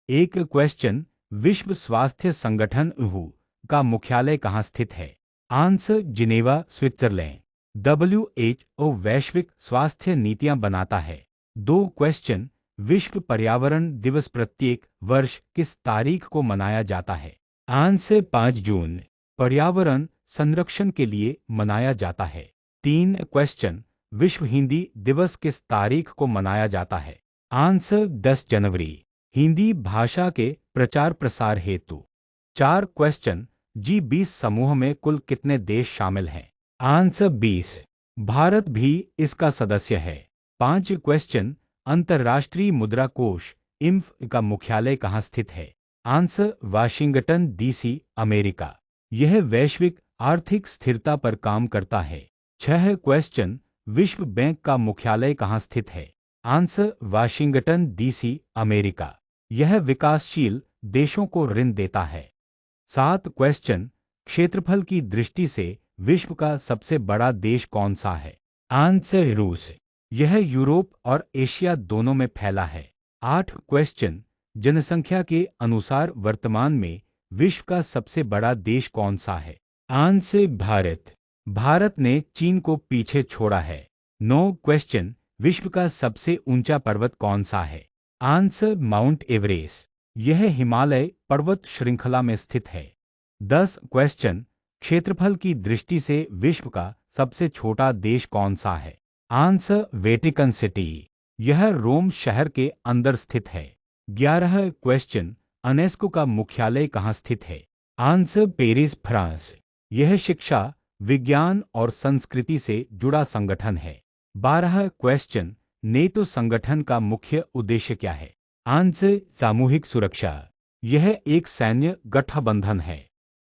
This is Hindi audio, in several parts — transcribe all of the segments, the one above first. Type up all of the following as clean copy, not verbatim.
एक क्वेश्चन, विश्व स्वास्थ्य संगठन WHO का मुख्यालय कहाँ स्थित है? Answer, Geneva, Switzerland. WHO वैश्विक स्वास्थ्य नीतियां बनाता है। दो क्वेश्चन, विश्व पर्यावरण दिवस प्रत्येक वर्ष किस तारीख को मनाया जाता है? आंसर, 5 जून। पर्यावरण संरक्षण के लिए मनाया जाता है। तीन क्वेश्चन, विश्व हिंदी दिवस किस तारीख को मनाया जाता है? आंसर, 10 जनवरी। हिंदी भाषा के प्रचार प्रसार हेतु। चार क्वेश्चन, G20 समूह में कुल कितने देश शामिल हैं? आंसर, 20। भारत भी इसका सदस्य है। पांच क्वेश्चन, अंतर्राष्ट्रीय मुद्रा कोष IMF का मुख्यालय कहाँ स्थित है? Answer, Washington DC, America. यह वैश्विक आर्थिक स्थिरता पर काम करता है। छह क्वेश्चन, विश्व बैंक का मुख्यालय कहाँ स्थित है? Answer, Washington DC, America. यह विकासशील देशों को ऋण देता है। सात क्वेश्चन, क्षेत्रफल की दृष्टि से विश्व का सबसे बड़ा देश कौन सा है? आंसर, रूस। यह यूरोप और एशिया दोनों में फैला है। आठ क्वेश्चन, जनसंख्या के अनुसार वर्तमान में विश्व का सबसे बड़ा देश कौन सा है? आंसर, भारत। भारत ने चीन को पीछे छोड़ा है। नौ क्वेश्चन, विश्व का सबसे ऊंचा पर्वत कौन सा है? Answer, mount Everest. यह हिमालय पर्वत श्रृंखला में स्थित है। 10 क्वेश्चन, क्षेत्रफल की दृष्टि से विश्व का सबसे छोटा देश कौन सा है? Answer, Vatican city. यह रोम शहर के अंदर स्थित है। 11 क्वेश्चन, यूनेस्को का मुख्यालय कहाँ स्थित है? Answer, Paris, France. यह शिक्षा, विज्ञान और संस्कृति से जुड़ा संगठन है। 12 क्वेश्चन, नेटो संगठन का मुख्य उद्देश्य क्या है? आंसर, सामूहिक सुरक्षा। यह एक सैन्य गठबंधन है।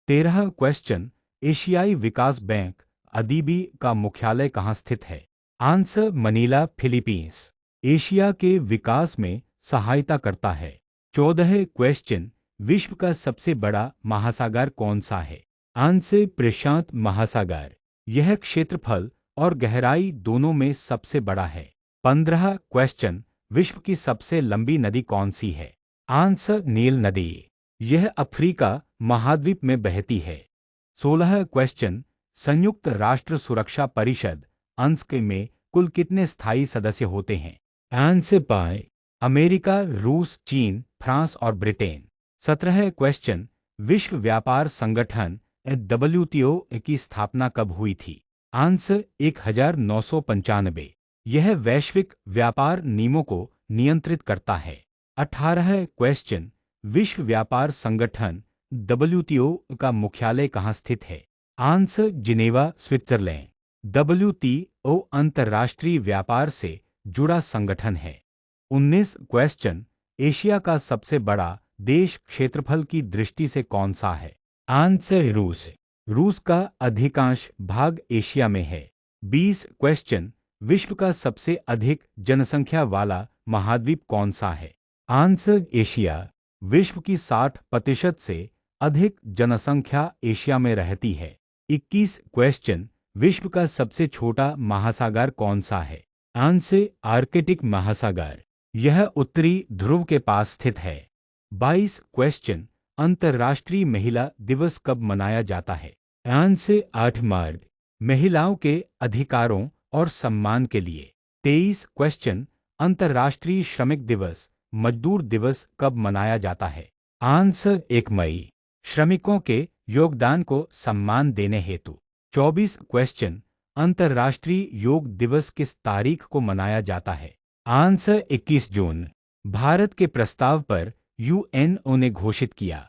13 क्वेश्चन, एशियाई विकास बैंक ADB का मुख्यालय कहाँ स्थित है? Answer, Manila, Philippines. एशिया के विकास में सहायता करता है। 14 क्वेश्चन, विश्व का सबसे बड़ा महासागर कौन सा है? आंसर, प्रशांत महासागर। यह क्षेत्रफल और गहराई दोनों में सबसे बड़ा है। 15 क्वेश्चन, विश्व की सबसे लंबी नदी कौन सी है? आंसर, नील नदी। यह अफ्रीका महाद्वीप में बहती है। 16 क्वेश्चन, संयुक्त राष्ट्र सुरक्षा परिषद अंश में कुल कितने स्थायी सदस्य होते हैं? आंसर, 5। अमेरिका, रूस, चीन, फ्रांस और ब्रिटेन। 17 क्वेश्चन, विश्व व्यापार संगठन WTO की स्थापना कब हुई थी? आंसर, 1995। यह वैश्विक व्यापार नियमों को नियंत्रित करता है। 18 क्वेश्चन, विश्व व्यापार संगठन WTO का मुख्यालय कहाँ स्थित है? Answer, Geneva, Switzerland. WTO अंतर्राष्ट्रीय व्यापार से जुड़ा संगठन है। 19 क्वेश्चन, एशिया का सबसे बड़ा देश क्षेत्रफल की दृष्टि से कौन सा है? आंसर, रूस। रूस का अधिकांश भाग एशिया में है। 20 क्वेश्चन, विश्व का सबसे अधिक जनसंख्या वाला महाद्वीप कौन सा है? Answer, Asia. विश्व की 60% से अधिक जनसंख्या एशिया में रहती है। 21 क्वेश्चन, विश्व का सबसे छोटा महासागर कौन सा है? आंसर, आर्कटिक महासागर। यह उत्तरी ध्रुव के पास स्थित है। 22 क्वेश्चन, अंतर्राष्ट्रीय महिला दिवस कब मनाया जाता है? आंसर, 8 मार्च। महिलाओं के अधिकारों और सम्मान के लिए। 23 क्वेश्चन, अंतर्राष्ट्रीय श्रमिक दिवस मजदूर दिवस कब मनाया जाता है? आंसर, 1 मई। श्रमिकों के योगदान को सम्मान देने हेतु। 24 क्वेश्चन, अंतर्राष्ट्रीय योग दिवस किस तारीख को मनाया जाता है? आंसर, 21 जून। भारत के प्रस्ताव पर UNO ने घोषित किया।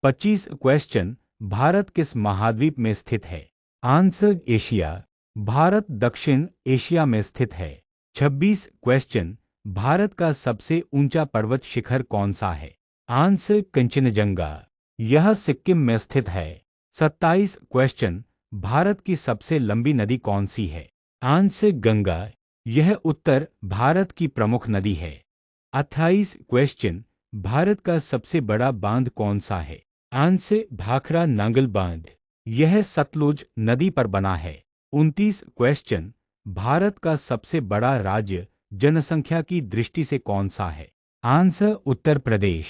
25 क्वेश्चन, भारत किस महाद्वीप में स्थित है? Answer, Asia. भारत दक्षिण एशिया में स्थित है। 26 क्वेश्चन, भारत का सबसे ऊंचा पर्वत शिखर कौन सा है? आंसर, कंचनजंगा। यह सिक्किम में स्थित है। 27 क्वेश्चन, भारत की सबसे लंबी नदी कौन सी है? आंसर, गंगा। यह उत्तर भारत की प्रमुख नदी है। 28 क्वेश्चन, भारत का सबसे बड़ा बांध कौन सा है? आंसर, भाखरा नांगल बांध। यह सतलुज नदी पर बना है। 29 क्वेश्चन, भारत का सबसे बड़ा राज्य जनसंख्या की दृष्टि से कौन सा है? आंसर उत्तर प्रदेश।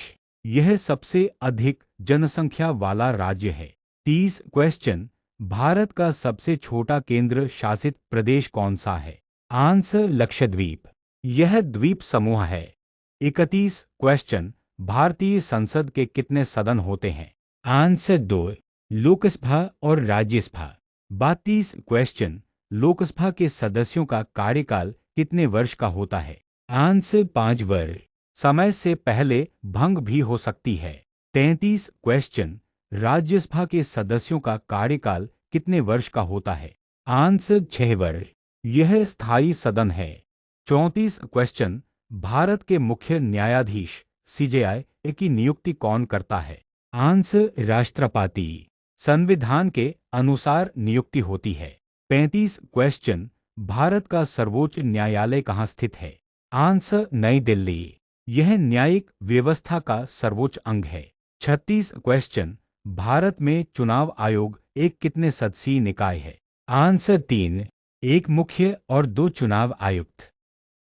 यह सबसे अधिक जनसंख्या वाला राज्य है। 30 क्वेश्चन, भारत का सबसे छोटा केंद्र शासित प्रदेश कौन सा है? आंसर लक्षद्वीप। यह द्वीप समूह है। 31 क्वेश्चन, भारतीय संसद के कितने सदन होते हैं? आंसर 2, लोकसभा और राज्यसभा। 32 क्वेश्चन, लोकसभा के सदस्यों का कार्यकाल कितने वर्ष का होता है? आंसर 5 वर्ष। समय से पहले भंग भी हो सकती है। 33 क्वेश्चन, राज्यसभा के सदस्यों का कार्यकाल कितने वर्ष का होता है? आंसर 6 वर्ष। यह स्थायी सदन है। 34 क्वेश्चन, भारत के मुख्य न्यायाधीश सीजेआई की नियुक्ति कौन करता है? आंसर राष्ट्रपति। संविधान के अनुसार नियुक्ति होती है। 35 क्वेश्चन, भारत का सर्वोच्च न्यायालय कहाँ स्थित है? आंसर नई दिल्ली। यह न्यायिक व्यवस्था का सर्वोच्च अंग है। 36 क्वेश्चन, भारत में चुनाव आयोग एक कितने सदस्यीय निकाय है? आंसर 3, एक मुख्य और 2 चुनाव आयुक्त।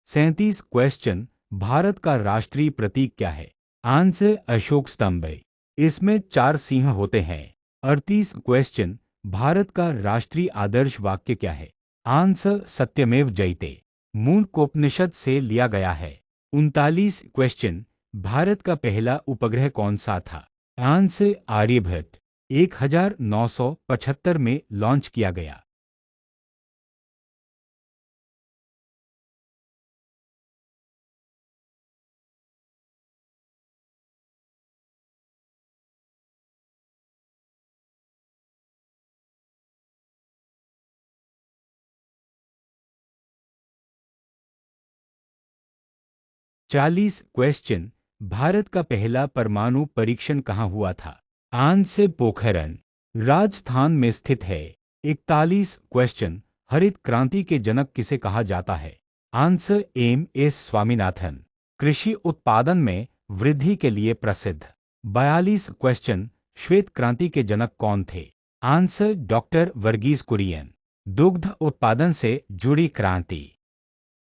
37 क्वेश्चन, भारत का राष्ट्रीय प्रतीक क्या है? आंसर अशोक स्तंभ। इसमें 4 सिंह होते हैं। 38 क्वेश्चन, भारत का राष्ट्रीय आदर्श वाक्य क्या है? आंसर सत्यमेव जयते। मुंडकोपनिषद से लिया गया है। 39 क्वेश्चन, भारत का पहला उपग्रह कौन सा था? आंसर आर्यभट्ट। 1975 में लॉन्च किया गया। चालीस क्वेश्चन, भारत का पहला परमाणु परीक्षण कहाँ हुआ था? आंसर पोखरण, राजस्थान में स्थित है। 41 क्वेश्चन, हरित क्रांति के जनक किसे कहा जाता है? Answer MS. स्वामीनाथन। कृषि उत्पादन में वृद्धि के लिए प्रसिद्ध। 42 क्वेश्चन, श्वेत क्रांति के जनक कौन थे? Answer doctor Verghese Kurien. दुग्ध उत्पादन से जुड़ी क्रांति।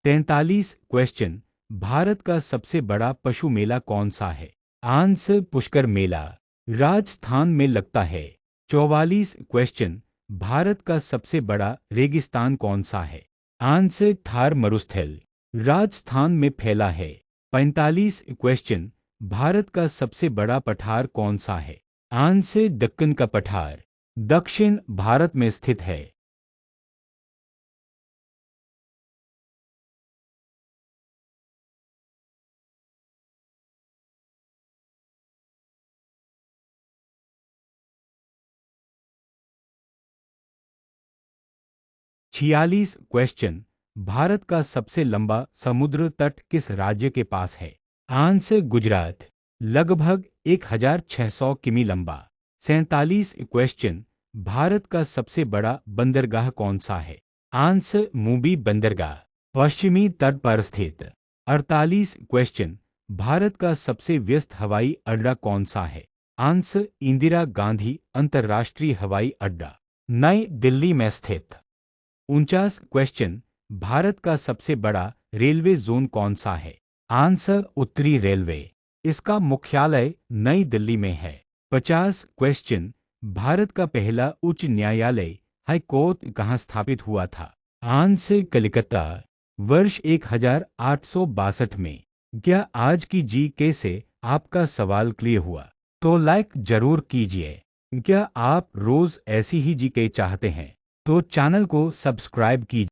43 क्वेश्चन, भारत का सबसे बड़ा पशु मेला कौन सा है? आंसर पुष्कर मेला, राजस्थान में लगता है। 44 क्वेश्चन, भारत का सबसे बड़ा रेगिस्तान कौन सा है? आंसर थार मरुस्थल, राजस्थान में फैला है। 45 क्वेश्चन, भारत का सबसे बड़ा पठार कौन सा है? आंसर दक्कन का पठार, दक्षिण भारत में स्थित है। 46 क्वेश्चन, भारत का सबसे लंबा समुद्र तट किस राज्य के पास है? आंसर गुजरात, लगभग 1600 किमी लंबा। 47 क्वेश्चन, भारत का सबसे बड़ा बंदरगाह कौन सा है? आंसर मुंबई बंदरगाह, पश्चिमी तट पर स्थित। 48 क्वेश्चन, भारत का सबसे व्यस्त हवाई अड्डा कौन सा है? आंसर इंदिरा गांधी अंतर्राष्ट्रीय हवाई अड्डा, नई दिल्ली में स्थित। 49 क्वेश्चन, भारत का सबसे बड़ा रेलवे जोन कौन सा है? आंसर उत्तरी रेलवे, इसका मुख्यालय नई दिल्ली में है। 50 क्वेश्चन, भारत का पहला उच्च न्यायालय हाई कोर्ट कहाँ स्थापित हुआ था? आंसर कलकत्ता, वर्ष 1862 में। क्या आज की जीके से आपका सवाल क्लियर हुआ? तो लाइक जरूर कीजिए। क्या आप रोज ऐसी ही जीके चाहते हैं? तो चैनल को सब्सक्राइब कीजिए।